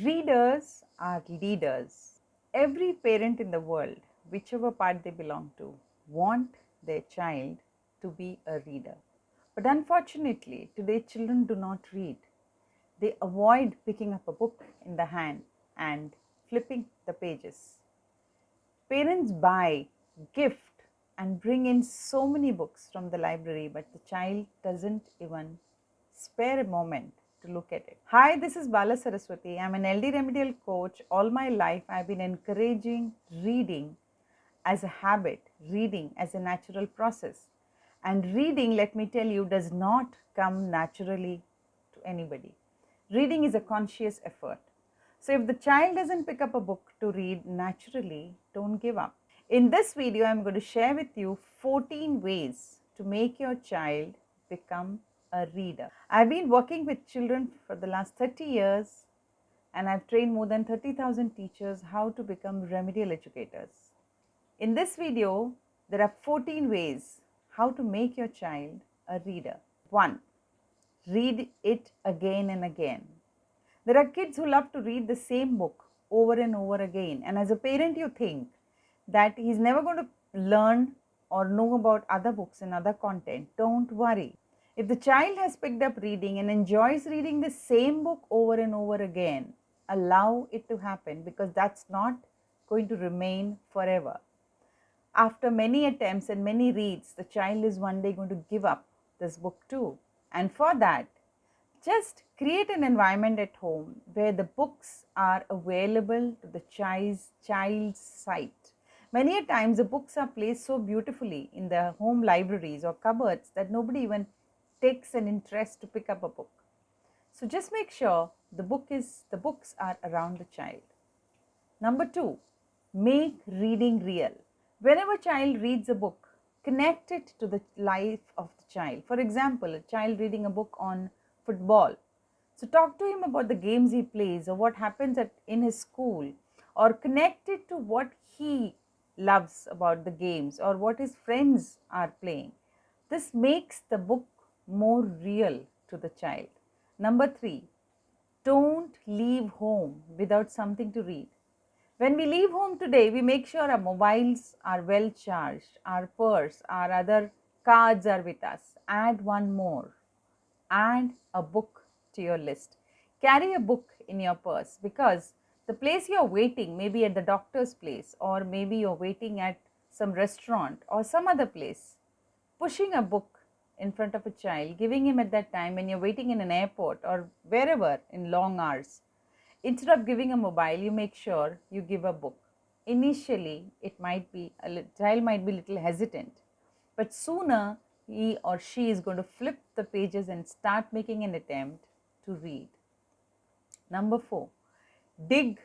Readers are leaders. Every parent in the world, whichever part they belong to, want their child to be a reader. But unfortunately, today children do not read. They avoid picking up a book in the hand and flipping the pages. Parents buy, gift, and bring in so many books from the library, but the child doesn't even spare a moment to look at it. Hi, this is Bala Saraswati. I'm an LD remedial coach. All my life, I've been encouraging reading as a habit, reading as a natural process. And reading, let me tell you, does not come naturally to anybody. Reading is a conscious effort. So if the child doesn't pick up a book to read naturally, don't give up. In this video, I'm going to share with you 14 ways to make your child become a reader. I've been working with children for the last 30 years and I've trained more than 30,000 teachers how to become remedial educators. In this video, there are 14 ways how to make your child a reader. 1. Read it again and again. There are kids who love to read the same book over and over again, and as a parent, you think that he's never going to learn or know about other books and other content. Don't worry. If the child has picked up reading and enjoys reading the same book over and over again, allow it to happen, because that's not going to remain forever. After many attempts and many reads, the child is one day going to give up this book too. And for that, just create an environment at home where the books are available to the child's sight. Many a times the books are placed so beautifully in the home libraries or cupboards that nobody even takes an interest to pick up a book. So just make sure the books are around the child. Number 2, make reading real. Whenever a child reads a book, connect it to the life of the child. For example, a child reading a book on football. So talk to him about the games he plays or what happens in his school, or connect it to what he loves about the games or what his friends are playing. This makes the book more real to the child. Number 3, don't leave home without something to read. When we leave home today, we make sure our mobiles are well charged, our purse, our other cards are with us. Add one more. Add a book to your list. Carry a book in your purse, because the place you're waiting, maybe at the doctor's place, or maybe you're waiting at some restaurant or some other place. Pushing a book in front of a child, giving him at that time when you're waiting in an airport or wherever in long hours, instead of giving a mobile, you make sure you give a book. Initially, child might be a little hesitant, but sooner he or she is going to flip the pages and start making an attempt to read. Number 4, dig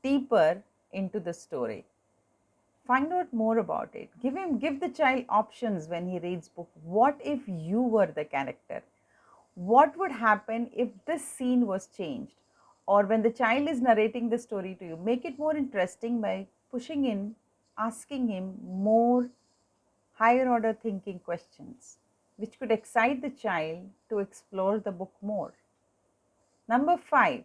deeper into the story. Find out more about it. Give the child options when he reads book. What if you were the character? What would happen if this scene was changed? Or when the child is narrating the story to you, make it more interesting by asking him more higher order thinking questions, which could excite the child to explore the book more. Number 5,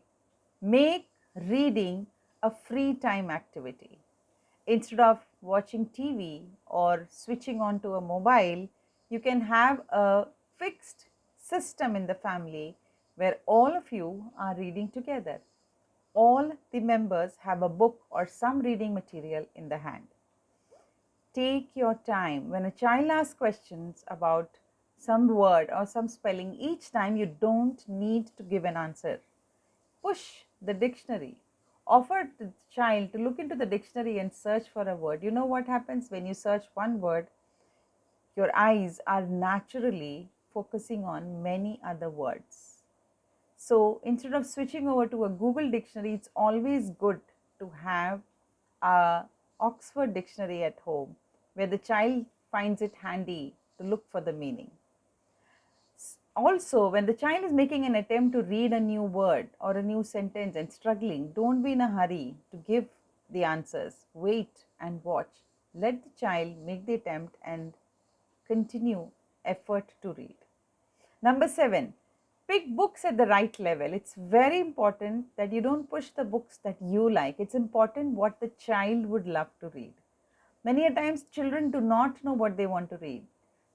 make reading a free time activity. Instead of watching TV or switching on to a mobile, you can have a fixed system in the family where all of you are reading together. All the members have a book or some reading material in the hand. Take your time. When a child asks questions about some word or some spelling, each time you don't need to give an answer. Push the dictionary. Offer the child to look into the dictionary and search for a word. You know what happens when you search one word? Your eyes are naturally focusing on many other words. So instead of switching over to a Google dictionary, it's always good to have a Oxford dictionary at home, where the child finds it handy to look for the meaning. Also, when the child is making an attempt to read a new word or a new sentence and struggling, don't be in a hurry to give the answers. Wait and watch. Let the child make the attempt and continue effort to read. Number 7, Pick books at the right level. It's very important that you don't push the books that you like. It's important what the child would love to read. Many a times children do not know what they want to read.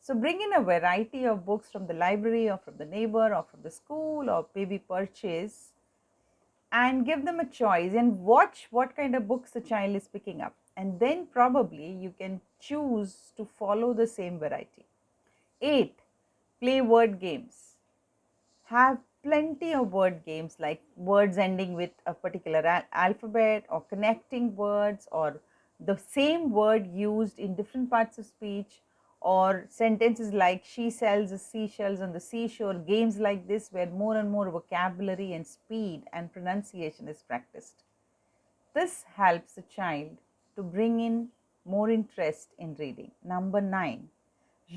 So bring in a variety of books from the library or from the neighbor or from the school or maybe purchase, and give them a choice and watch what kind of books the child is picking up. And then probably you can choose to follow the same variety. 8. Play word games. Have plenty of word games like words ending with a particular alphabet, or connecting words, or the same word used in different parts of speech, or sentences like she sells the seashells on the seashore. Games like this where more and more vocabulary and speed and pronunciation is practiced. This helps the child to bring in more interest in reading. Number 9,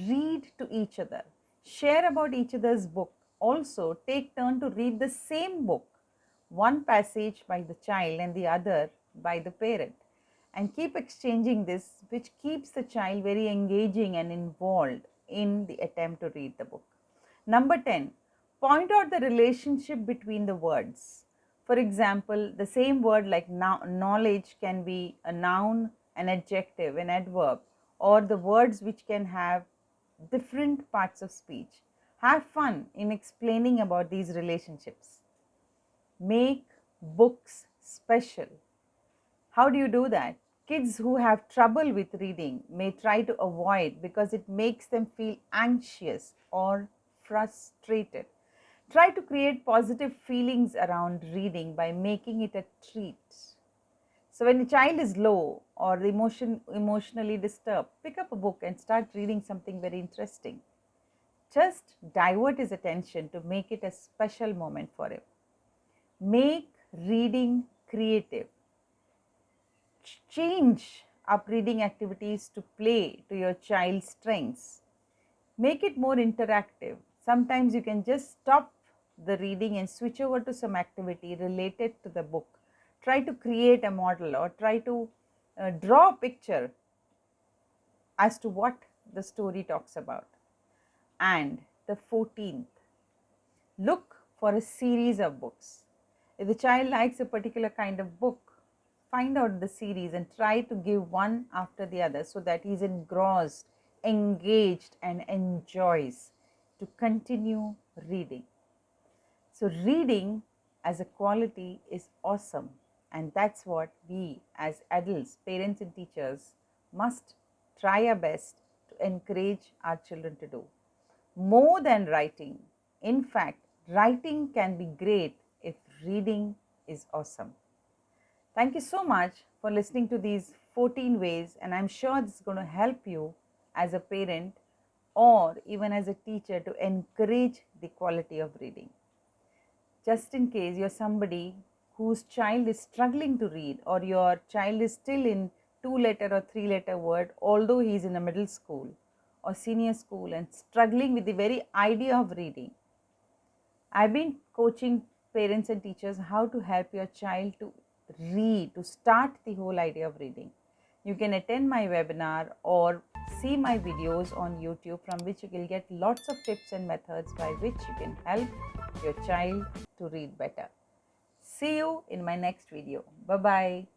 read to each other. Share about each other's book. Also, take turn to read the same book, one passage by the child and the other by the parent, and keep exchanging this, which keeps the child very engaging and involved in the attempt to read the book. Number 10, point out the relationship between the words. For example, the same word like knowledge can be a noun, an adjective, an adverb, or the words which can have different parts of speech. Have fun in explaining about these relationships. Make books special. How do you do that? Kids who have trouble with reading may try to avoid because it makes them feel anxious or frustrated. Try to create positive feelings around reading by making it a treat. So when a child is low or emotionally disturbed, pick up a book and start reading something very interesting. Just divert his attention to make it a special moment for him. Make reading creative. Change up reading activities to play to your child's strengths. Make it more interactive. Sometimes you can just stop the reading and switch over to some activity related to the book. Try to create a model or try to draw a picture as to what the story talks about. And the 14th, look for a series of books. If the child likes a particular kind of book, find out the series and try to give one after the other so that he's engrossed, engaged, and enjoys to continue reading. So, reading as a quality is awesome, and that's what we as adults, parents, and teachers must try our best to encourage our children to do. More than writing, in fact, writing can be great if reading is awesome. Thank you so much for listening to these 14 ways, and I'm sure this is going to help you as a parent or even as a teacher to encourage the quality of reading. Just in case you're somebody whose child is struggling to read, or your child is still in 2-letter or 3-letter word, although he's in a middle school or senior school and struggling with the very idea of reading, I've been coaching parents and teachers how to help your child to read, to start the whole idea of reading. You can attend my webinar or see my videos on YouTube, from which you will get lots of tips and methods by which you can help your child to read better. See you in my next video. Bye-bye.